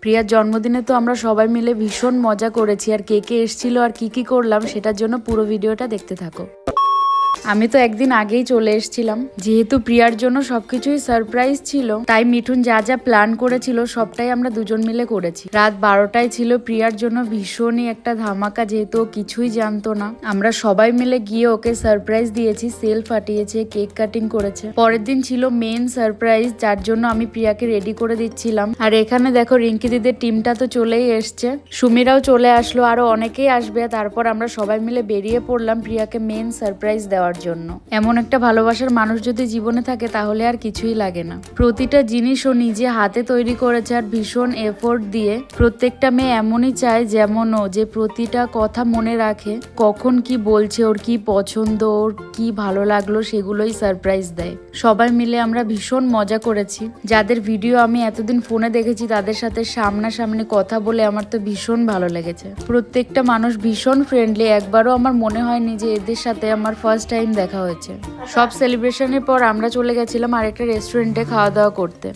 প্রিয়ার জন্মদিনে তো আমরা সবাই মিলে ভীষণ মজা করেছি, আর কে কে এসেছিল আর কি করলাম সেটার জন্য পুরো ভিডিওটা দেখতে থাকো। আমি তো একদিন আগেই চলে এসেছিলাম, যেহেতু প্রিয়ার জন্য সবকিছুই সারপ্রাইজ ছিল, তাই মিঠুন যা যা প্ল্যান করেছিল সবটাই আমরা দুজন মিলে করেছি। রাত 12টায় ছিল প্রিয়ার জন্য ভীষণই একটা ধামাকা, যেহেতু ও কিছুই জানতো না। আমরা সবাই মিলে গিয়ে ওকে সারপ্রাইজ দিয়েছি, সেল ফাটিয়েছে, কেক কাটিং করেছে। পরের দিন ছিল মেন সারপ্রাইজ, যার জন্য আমি প্রিয়াকে রেডি করে দিচ্ছিলাম। আর এখানে দেখো রিঙ্কি দিদির টিমটা তো চলেই এসছে, সুমিরাও চলে আসলো, আরো অনেকেই আসবে। তারপর আমরা সবাই মিলে বেরিয়ে পড়লাম প্রিয়াকে মেন সারপ্রাইজ দেওয়ার জন্য। এমন একটা ভালোবাসার মানুষ যদি জীবনে থাকে তাহলে আর কিছুই লাগে না। প্রতিটা জিনিস ও নিজে হাতে তৈরি করেছে আর ভীষণ এফোর্ট দিয়ে। প্রত্যেকটা মেয়ে এমনই চায় যেমন ও, যে প্রতিটা কথা মনে রাখে, কখন কি বলছে, ওর কি পছন্দ, ওর কি ভালো লাগলো সেগুলোই সারপ্রাইজ দেয়। সবাই মিলে আমরা ভীষণ মজা করেছি। যাদের ভিডিও আমি এতদিন ফোনে দেখেছি তাদের সাথে সামনাসামনি কথা বলে আমার তো ভীষণ ভালো লেগেছে। প্রত্যেকটা মানুষ ভীষণ ফ্রেন্ডলি, একবারও আমার মনে হয়নি যে এদের সাথে আমার ফার্স্ট টাইম দেখা হয়েছে। সব সেলিব্রেশনের পর আমরা চলে গেছিলাম আরেকটা রেস্টুরেন্টে খাওয়া দাওয়া করতে।